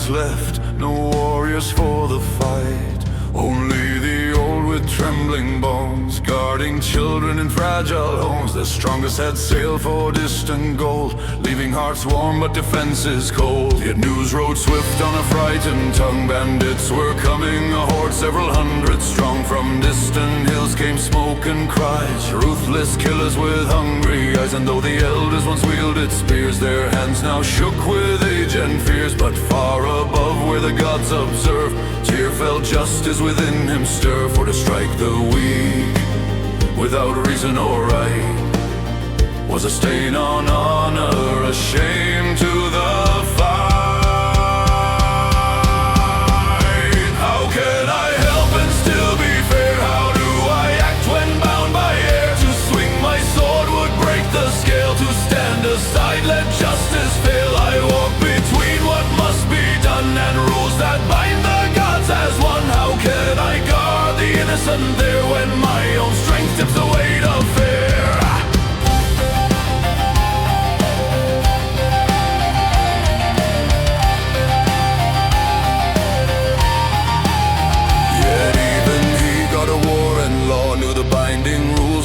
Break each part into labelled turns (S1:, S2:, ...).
S1: Left, no warriors for the fight. Only the old with trembling bones, guarding children in fragile homes. The strongest had sailed for distant gold, leaving hearts warm but defenses cold. Yet news rode swift on a frightened tongue. Bandits were coming, a horde several hundred strong. From distant hills came smoke and cries, ruthless killers with hungry eyes. And though the elders once wielded spears, their hands now shook with age and fears. But far above where the gods observe, tear felt justice within him stir. For to strike the weak without reason or right was a stain on honor, a shame to the fight. How can I help and still be fair? How do I act when bound by air? To swing my sword would break the scale. To stand aside, let justice fail. I walk between what must be done and rules that bind the gods as one. How can I guard the innocent there when my own strength tips the weight of fear?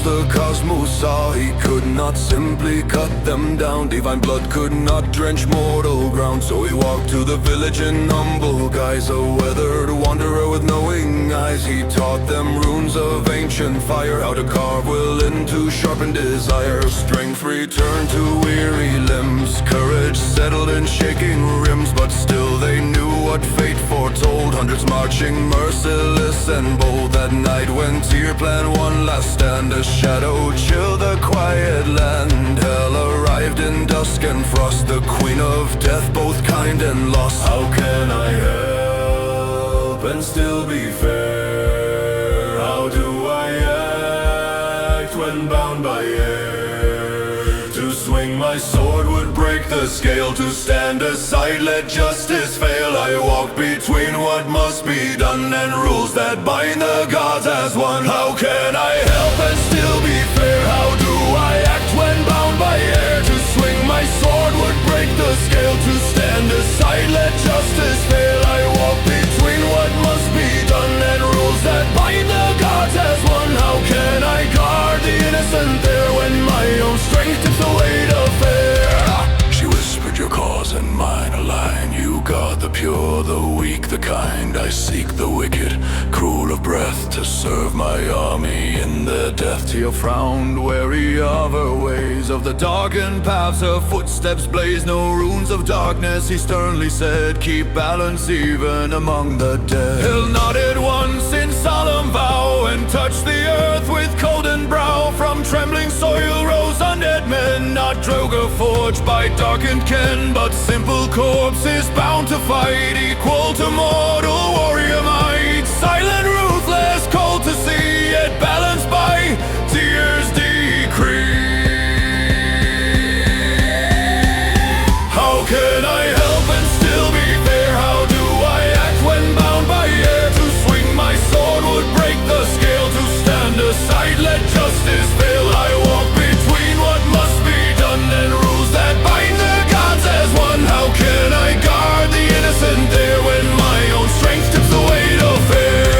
S1: The cosmos saw he could not simply cut them down. Divine blood could not drench mortal ground. So he walked to the village in humble guise, a weathered wanderer with knowing eyes. He taught them runes of ancient fire, how to carve will into sharpened desire. Strength returned to weary limbs, courage settled in shaking rims. But still they knew what fate foretold, hundreds marching merciless and bold. That night when Tyr planned one last stand, a shadow chilled the quiet land. Hel arrived in dusk and frost, the queen of death, both kind and lost. How can I help and still be fair? How do I act when bound by air? To swing my sword would break the scale. To stand aside, let justice fail. I walk between what must be done and rules that bind the gods as one. How can I help and still be fair? How do I act when bound by air? To swing my sword would break the scale. To stand aside, let justice fail. I walk between what must be done and rules that bind the gods as one. How can I guard the innocent there when my own strength tips the weight of fear? She whispered, your cause and mine align. You guard the pure, the weak, the kind. I seek the wicked, cruel of breath, to serve my army in their death. Tyr frowned, wary of her ways, of the darkened paths her footsteps blaze. No runes of darkness, he sternly said, keep balance even among the dead. Hel nodded once in solemn vow, and touched the earth with golden brow. From trembling soil rose undead men, not Droga forged by darkened ken, but simple corpses bound to fight, equal to mortal warrior might. Silent, ruthless, cold to see, yet balanced by Tyr's decree. How can I help and still be fair? How do I act when bound by air? To swing my sword would break the scale. To stand aside, let justice fail. I walk between what must be done and rules that bind the gods as one. How can I guard the innocent there when my own strength tips the weight of fear?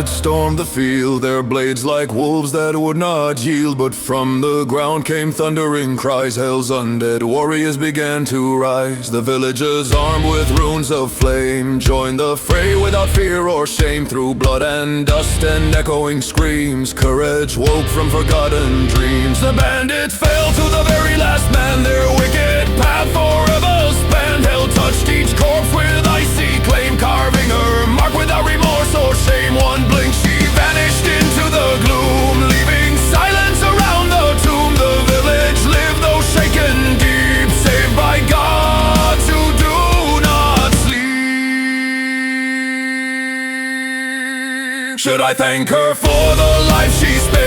S1: bandits stormed the field, their blades like wolves that would not yield. But from the ground came thundering cries, Hel's undead warriors began to rise. The villagers armed with runes of flame joined the fray without fear or shame. Through blood and dust and echoing screams, courage woke from forgotten dreams. The bandits fell to the very last man, their wicked path forever spanned. Hel touched each corpse with icy claim, carving her mark without remorse or shame. One blink she vanished into the gloom, leaving silence around the tomb. The village lived though shaken deep, saved by gods who do not sleep. Should I thank her for the life she spared?